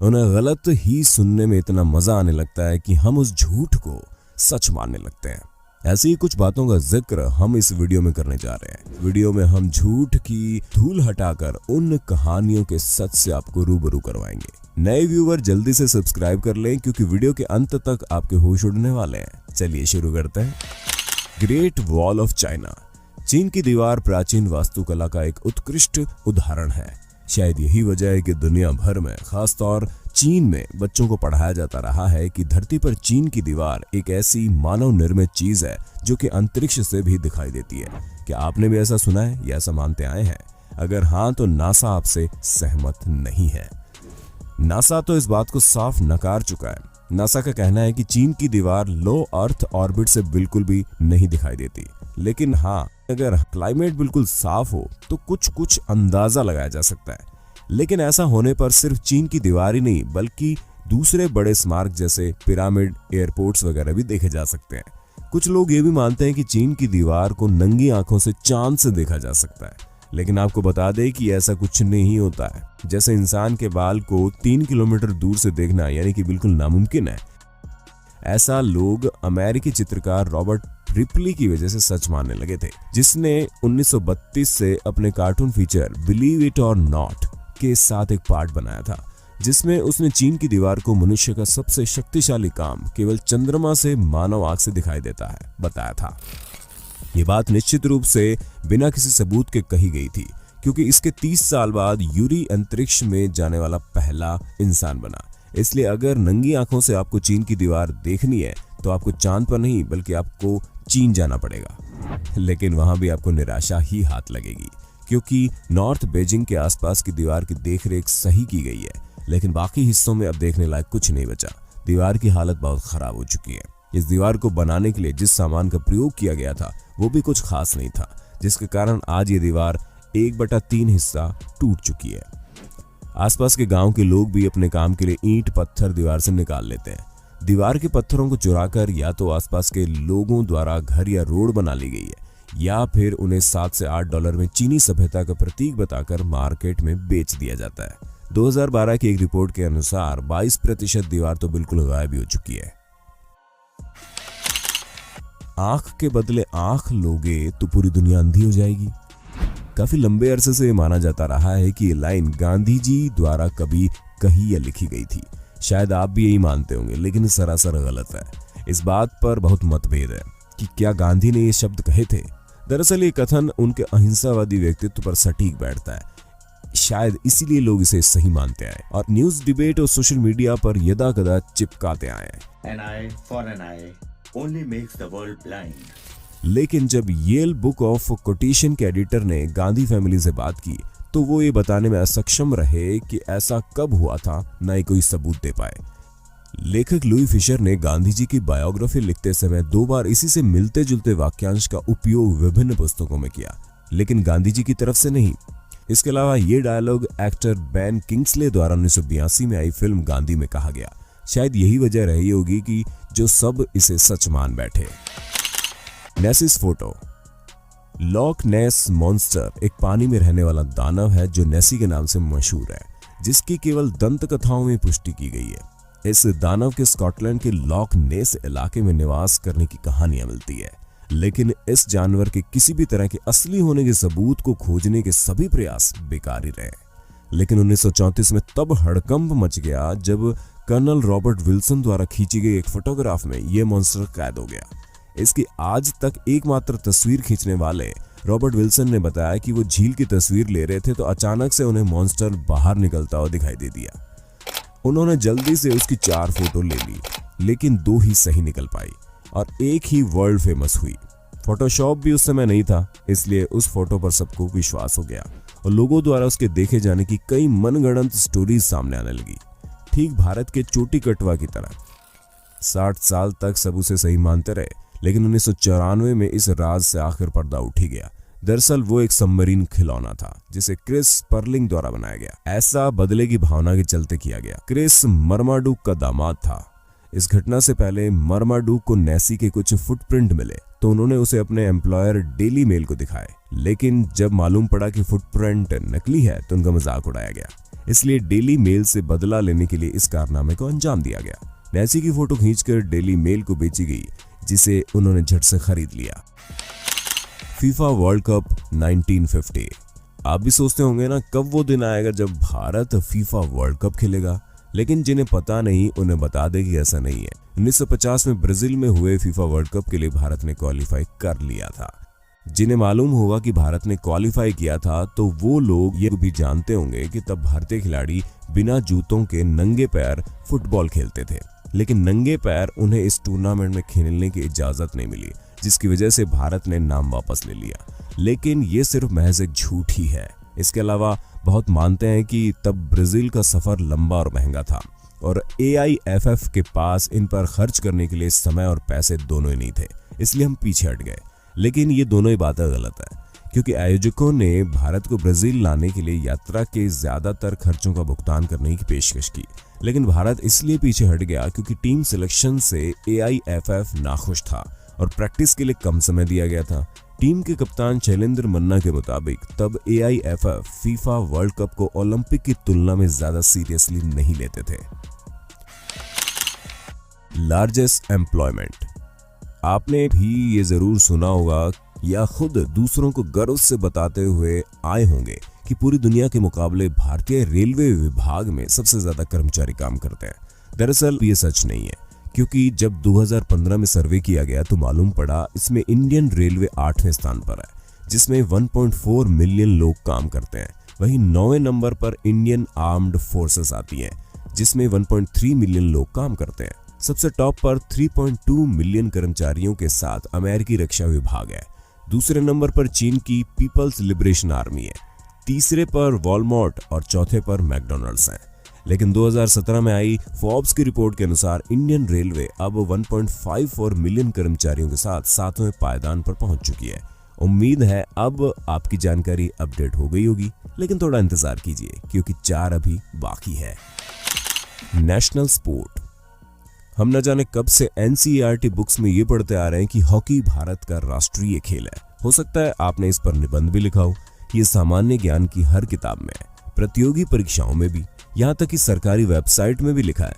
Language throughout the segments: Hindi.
उन्हें गलत ही सुनने में इतना मजा आने लगता है कि हम उस झूठ को सच मानने लगते हैं। ऐसी ही कुछ बातों का जिक्र हम इस वीडियो में करने जा रहे हैं। वीडियो में हम झूठ की धूल हटाकर उन कहानियों के सच से आपको रूबरू करवाएंगे। नए व्यूअर जल्दी से सब्सक्राइब कर लें क्योंकि वीडियो के अंत तक आपके होश उड़ने वाले हैं। चलिए शुरू करते हैं। Great wall of China. चीन की दीवार प्राचीन वास्तुकला का एक उत्कृष्ट उदाहरण है। शायद यही वजह है कि दुनिया भर में, खासतौर चीन में, बच्चों को पढ़ाया जाता रहा है कि धरती पर चीन की दीवार एक ऐसी मानव निर्मित चीज है जो कि अंतरिक्ष से भी दिखाई देती है। क्या आपने भी ऐसा सुना है या ऐसा मानते आए हैं? अगर हाँ तो नासा आपसे सहमत नहीं है। नासा तो इस बात को साफ नकार चुका है। नासा का कहना है कि चीन की दीवार लो अर्थ ऑर्बिट से बिल्कुल भी नहीं दिखाई देती, लेकिन हाँ, अगर क्लाइमेट बिल्कुल साफ हो तो कुछ अंदाजा लगाया जा सकता है। लेकिन ऐसा होने पर सिर्फ चीन की दीवार ही नहीं बल्कि दूसरे बड़े स्मारक जैसे पिरामिड, एयरपोर्ट्स वगैरह भी देखे जा सकते हैं। कुछ लोग ये भी मानते हैं कि चीन की दीवार को नंगी आंखों से चांद से देखा जा सकता है, लेकिन आपको बता दें कि ऐसा कुछ नहीं होता है। जैसे इंसान के बाल को 3 किलोमीटर दूर से देखना यानी कि बिल्कुल नामुमकिन है, ऐसा लोग अमेरिकी चित्रकार रॉबर्ट रिपली की वजह से सच मानने लगे थे, जिसने 1932 से अपने कार्टून फीचर बिलीव इट और नॉट के साथ एक पार्ट बनाया था, जिसमें उसने चीन की दीवार को मनुष्य का सबसे शक्तिशाली काम केवल चंद्रमा से मानव आंख से दिखाई देता है बताया था। ये बात निश्चित रूप से बिना किसी सबूत के कही गई थी, क्योंकि इसके 30 साल बाद यूरी अंतरिक्ष में जाने वाला पहला इंसान बना। इसलिए अगर नंगी आंखों से आपको चीन की दीवार देखनी है तो आपको चांद पर नहीं बल्कि आपको चीन जाना पड़ेगा। लेकिन वहां भी आपको निराशा ही हाथ लगेगी, क्योंकि नॉर्थ बीजिंग के आसपास की दीवार की देखरेख सही की गई है, लेकिन बाकी हिस्सों में अब देखने लायक कुछ नहीं बचा। दीवार की हालत बहुत खराब हो चुकी है। इस दीवार को बनाने के लिए जिस सामान का प्रयोग किया गया था वो भी कुछ खास नहीं था, जिसके कारण आज ये दीवार 1/3 हिस्सा टूट चुकी है। आसपास के गांव के लोग भी अपने काम के लिए ईंट पत्थर दीवार से निकाल लेते हैं। दीवार के पत्थरों को चुराकर या तो आसपास के लोगों द्वारा घर या रोड बना ली गई है, या फिर उन्हें 7 से 8 डॉलर में चीनी सभ्यता का प्रतीक बताकर मार्केट में बेच दिया जाता है। 2012 की एक रिपोर्ट के अनुसार 22% दीवार तो बिल्कुल गायब हो चुकी है। आंख के बदले आंख लोगे तो पूरी दुनिया अंधी हो जाएगी। काफी लंबे अरसे से माना जाता रहा है कि ये लाइन गांधी जी द्वारा कभी कही या लिखी गई थी। शायद आप भी यही मानते होंगे, लेकिन सरासर गलत है। इस बात पर बहुत मतभेद है कि क्या गांधी ने ये शब्द कहे थे। दरअसल ये कथन उनके अहिंसावादी व्यक्तित्व पर सटीक बैठता है। शायद इसीलिए लोग इसे सही मानते आए और न्यूज डिबेट और सोशल मीडिया पर यदाकदा चिपकाते आए। An eye for an eye only makes the world blind. लेकिन जब येल बुक ऑफ कोटेशन के एडिटर ने गांधी फैमिली से बात की तो वो ये बताने में असक्षम रहे कि ऐसा कब हुआ था, न ही कोई सबूत दे पाए। लेखक लुई फिशर ने गांधी जी की बायोग्राफी लिखते समय 2 बार इसी से मिलते जुलते वाक्यांश का उपयोग विभिन्न पुस्तकों में किया, लेकिन गांधी जी की तरफ से नहीं। इसके अलावा ये डायलॉग एक्टर बेन किंग्सले द्वारा 1982 में आई फिल्म गांधी में कहा गया। शायद यही वजह रही होगी कि जो सब इसे सच मान बैठे। नेसिस फोटो। लॉक नेस मॉन्स्टर एक पानी में रहने वाला दानव है जो नेसी के नाम से मशहूर है, जिसकी केवल दंत कथाओं में पुष्टि की गई है। इस दानव के स्कॉटलैंड के लॉक नेस इलाके में निवास करने की कहानियां मिलती है, लेकिन इस जानवर के किसी भी तरह के असली होने के सबूत को खोजने के सभी प्रयास बेकार ही रहे। लेकिन 1934 में तब हड़कंप मच गया जब कर्नल रॉबर्ट विल्सन द्वारा खींची गई एक फोटोग्राफ में यह मॉन्स्टर कैद हो गया। इसकी आज तक एकमात्र तस्वीर खींचने वाले रॉबर्ट विल्सन ने बताया कि वो झील की तस्वीर ले रहे थे तो अचानक से उन्हें मॉन्स्टर बाहर निकलता हुआ दिखाई दे दिया। उन्होंने जल्दी से उसकी 4 फोटो ले ली, लेकिन 2 ही सही निकल पाई और एक ही वर्ल्ड फेमस हुई। फोटोशॉप भी उस समय नहीं था, इसलिए उस फोटो पर सबको विश्वास हो गया और लोगों द्वारा उसके देखे जाने की कई मनगढ़ंत स्टोरीज सामने आने लगी, ठीक भारत के चोटी कटवा की तरह। 60 साल तक सब उसे सही मानते रहे, लेकिन 1994 में इस राज से आखिर पर्दा उठ ही गया। दरअसल वो एक सबमरीन खिलौना था जिसे क्रिस पर्लिंग द्वारा बनाया गया। ऐसा बदले की भावना के चलते किया गया। क्रिस मर्माडुक का दामाद था। इस घटना से पहले मर्माडुक को नेसी के कुछ फुटप्रिंट मिले तो उन्होंने उसे अपने एम्प्लॉयर डेली मेल को दिखाए, लेकिन जब मालूम पड़ा कि फुटप्रिंट नकली है तो उनका मजाक उड़ाया गया। इसलिए डेली मेल से बदला लेने के लिए इस कारनामे को अंजाम दिया गया। नेसी की फोटो खींचकर डेली मेल को बेची गई, जिसे उन्होंने झट से खरीद लिया। FIFA world cup 1950। आप भी सोचते होंगे ना, कब वो दिन आएगा जब भारत फीफा वर्ल्ड कप खेलेगा। लेकिन जिन्हें पता नहीं उन्हें बता दे कि ऐसा नहीं है। 1950 में ब्राजील में हुए फीफा वर्ल्ड कप के लिए भारत ने क्वालिफाई कर लिया था। जिन्हें मालूम होगा कि भारत ने क्वालिफाई किया था, तो वो लोग ये भी जानते होंगे कि तब भारतीय खिलाड़ी बिना जूतों के नंगे पैर फुटबॉल खेलते थे। लेकिन नंगे पैर उन्हें इस टूर्नामेंट में खेलने की इजाजत नहीं मिली, जिसकी वजह से भारत ने नाम वापस ले लिया। लेकिन ये सिर्फ महज एक झूठ ही है। इसके अलावा बहुत मानते हैं कि तब ब्राजील का सफर लंबा और महंगा था और AIFF के पास इन पर खर्च करने के लिए समय और पैसे दोनों ही नहीं थे, इसलिए हम पीछे हट गए। लेकिन ये दोनों ही बातें गलत है, क्योंकि आयोजकों ने भारत को ब्राजील लाने के लिए यात्रा के ज्यादातर खर्चों का भुगतान करने की पेशकश की। लेकिन भारत इसलिए पीछे हट गया क्योंकि टीम सिलेक्शन से AIFF नाखुश था और प्रैक्टिस के लिए कम समय दिया गया था। टीम के कप्तान शैलेंद्र मन्ना के मुताबिक तब AIFF फीफा वर्ल्ड कप को ओलंपिक की तुलना में ज्यादा सीरियसली नहीं लेते थे। Largest employment. आपने भी ये जरूर सुना होगा या खुद दूसरों को गर्व से बताते हुए आए होंगे कि पूरी दुनिया के मुकाबले भारतीय रेलवे विभाग में सबसे ज्यादा कर्मचारी काम करते हैं। दरअसल ये सच नहीं है, क्योंकि जब 2015 में सर्वे किया गया तो मालूम पड़ा इसमें इंडियन रेलवे 8वें स्थान पर है, जिसमें 1.4 मिलियन लोग काम करते हैं। वहीं 9वें नंबर पर इंडियन आर्म्ड फोर्सेस आती हैं, जिसमें 1.3 मिलियन लोग काम करते हैं। सबसे टॉप पर 3.2 मिलियन कर्मचारियों के साथ अमेरिकी रक्षा विभाग है। दूसरे नंबर पर चीन की पीपल्स लिबरेशन आर्मी है। तीसरे पर वॉलमार्ट और चौथे पर मैकडॉनल्ड्स हैं। लेकिन 2017 में आई फोर्ब्स की रिपोर्ट के अनुसार इंडियन रेलवे अब 1.54 मिलियन कर्मचारियों के साथ 7वें पायदान पर पहुंच चुकी है। उम्मीद है अब आपकी जानकारी अपडेट हो गई होगी, लेकिन थोड़ा इंतजार कीजिए क्योंकि 4 अभी बाकी है। National sport. हम न जाने कब से NCERT बुक्स में ये पढ़ते आ रहे हैं कि हॉकी भारत का राष्ट्रीय खेल है। हो सकता है आपने इस पर निबंध भी लिखा हो। ये सामान्य ज्ञान की हर किताब में है, प्रतियोगी परीक्षाओं में भी, यहाँ तक कि सरकारी वेबसाइट में भी लिखा है।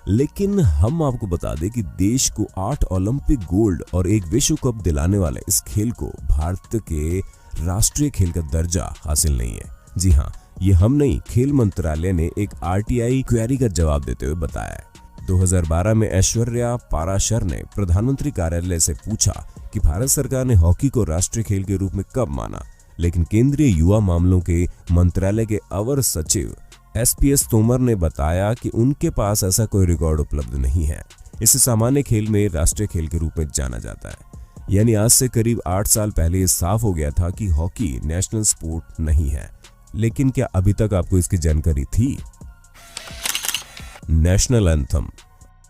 लेकिन हम आपको बता दें कि देश को 8 ओलंपिक गोल्ड और 1 विश्व कप दिलाने वाले इस खेल को भारत के राष्ट्रीय खेल का दर्जा हासिल नहीं है। जी हाँ, ये हम नहीं, खेल मंत्रालय ने एक RTI क्वेरी का जवाब देते हुए बताया है। 2012 में ऐश्वर्या पाराशर ने प्रधानमंत्री कार्यालय से पूछा कि भारत सरकार ने हॉकी को राष्ट्रीय खेल के रूप में कब माना, लेकिन केंद्रीय युवा मामलों के मंत्रालय के अवर सचिव SPS तोमर ने बताया कि उनके पास ऐसा कोई रिकॉर्ड उपलब्ध नहीं है। इसे सामान्य खेल में राष्ट्रीय खेल के रूप में जाना जाता है। यानी आज से करीब 8 साल पहले ये साफ हो गया था कि हॉकी नेशनल स्पोर्ट नहीं है। लेकिन क्या अभी तक आपको इसकी जानकारी थी? National anthem.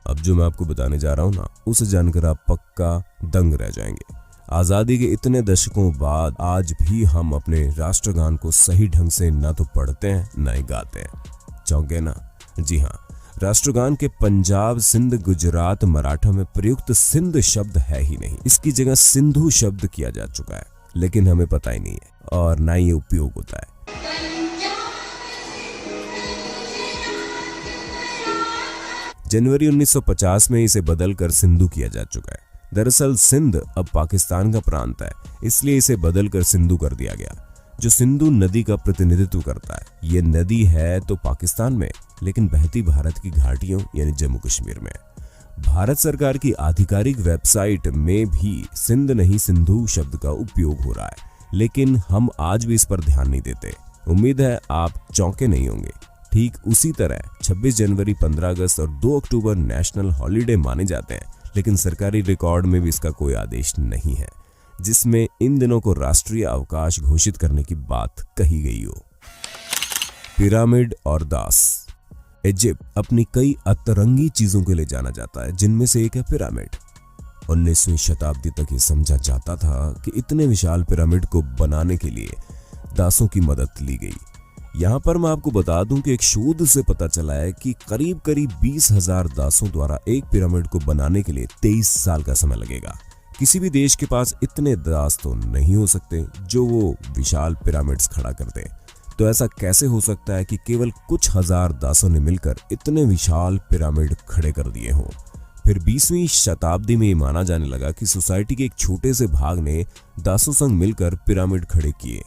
अब जो मैं आपको बताने जा रहा हूं ना, उसे जानकर आप पक्का दंग रह जाएंगे। आजादी के इतने दशकों बाद आज भी हम अपने राष्ट्रगान को सही ढंग से ना तो पढ़ते हैं ना ही गाते हैं। चौंके ना? जी हाँ, राष्ट्रगान के पंजाब, सिंध, गुजरात, मराठा में प्रयुक्त सिंध शब्द है ही नहीं। इसकी जगह सिंधु शब्द किया जा चुका है, लेकिन हमें पता ही नहीं है और ना ये उपयोग होता है। जनवरी 1950 में इसे बदलकर सिंधु किया जा चुका है। दरअसल सिंध अब पाकिस्तान का प्रांत है, इसलिए इसे बदलकर सिंधु कर दिया गया, जो सिंधु नदी का प्रतिनिधित्व करता है। ये नदी है तो पाकिस्तान में, लेकिन बहती भारत की घाटियों यानी जम्मू कश्मीर में। भारत सरकार की आधिकारिक वेबसाइट में भी सिंध नहीं सिंधु शब्द का उपयोग हो रहा है, लेकिन हम आज भी इस पर ध्यान नहीं देते। उम्मीद है आप चौंके नहीं होंगे। ठीक उसी तरह 26 जनवरी, 15 अगस्त और 2 अक्टूबर नेशनल हॉलिडे माने जाते हैं, लेकिन सरकारी रिकॉर्ड में भी इसका कोई आदेश नहीं है जिसमें इन दिनों को राष्ट्रीय अवकाश घोषित करने की बात कही गई हो। पिरामिड और दास। इजिप्ट अपनी कई अतरंगी चीजों के लिए जाना जाता है, जिनमें से एक है पिरामिड। 19वीं शताब्दी तक ये समझा जाता था कि इतने विशाल पिरामिड को बनाने के लिए दासों की मदद ली गई। यहाँ पर मैं आपको बता दूं कि एक शोध से पता चला है कि करीब 20,000 दासों द्वारा एक पिरामिड को बनाने के लिए 23 साल का समय लगेगा। किसी भी देश के पास इतने दास तो नहीं हो सकते जो वो विशाल पिरामिड्स खड़ा करते। तो ऐसा कैसे हो सकता है कि केवल कुछ हजार दासों ने मिलकर इतने विशाल पिरामिड खड़े कर दिए हों? फिर 20वीं शताब्दी में ये माना जाने लगा कि सोसाइटी के एक छोटे से भाग ने दासों संग मिलकर पिरामिड खड़े किए,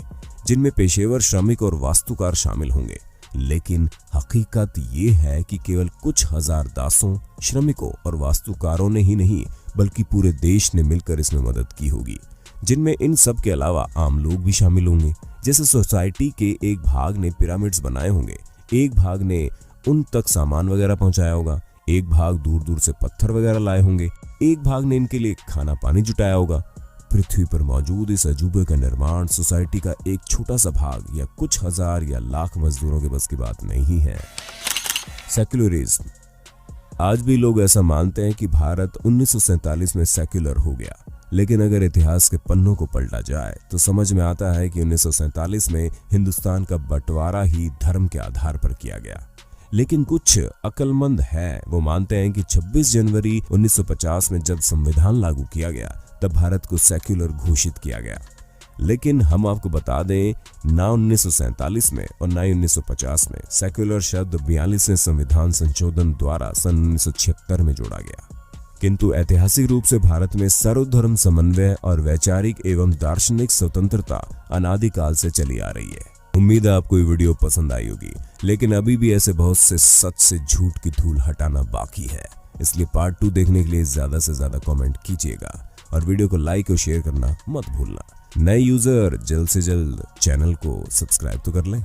जिनमें पेशेवर श्रमिक और वास्तुकार शामिल होंगे। लेकिन हकीकत ये है कि केवल कुछ हजार दासों, श्रमिकों और वास्तुकारों ने ही नहीं बल्कि पूरे देश ने मिलकर इसमें मदद की होगी, जिनमें इन सब के अलावा आम लोग भी शामिल होंगे। जैसे सोसाइटी के एक भाग ने पिरामिड्स बनाए होंगे, एक भाग ने उन तक सामान वगैरह पहुंचाया होगा, एक भाग दूर दूर से पत्थर वगैरह लाए होंगे, एक भाग ने इनके लिए खाना पानी जुटाया होगा। पृथ्वी पर मौजूद इस अजूबे का निर्माण सोसाइटी का एक छोटा सा भाग या कुछ हजार या लाख मजदूरों के बस की बात नहीं है। सेक्युलरिज्म। आज भी लोग ऐसा मानते हैं कि भारत 1947 में सेक्युलर हो गया, लेकिन अगर इतिहास के पन्नों को पलटा जाए तो समझ में आता है कि 1947 में हिंदुस्तान का बंटवारा ही धर्म के आधार पर किया गया। लेकिन कुछ अक्लमंद है वो मानते हैं कि 26 जनवरी 1950 में जब संविधान लागू किया गया तब भारत को सेक्युलर घोषित किया गया। लेकिन हम आपको बता दें, ना 1947 में और ना 1950 में सेक्युलर शब्द 42वें संविधान संशोधन द्वारा सन 1976 में जोड़ा गया। किंतु ऐतिहासिक रूप से भारत में सर्वधर्म समन्वय और वैचारिक एवं दार्शनिक स्वतंत्रता अनादिकाल से चली आ रही है। उम्मीद है आपको ये वीडियो पसंद आई होगी, लेकिन अभी भी ऐसे बहुत से सच से झूठ की धूल हटाना बाकी है। इसलिए पार्ट 2 देखने के लिए ज्यादा से ज्यादा कमेंट कीजिएगा और वीडियो को लाइक और शेयर करना मत भूलना। नए यूजर जल्द से जल्द चैनल को सब्सक्राइब तो कर लें।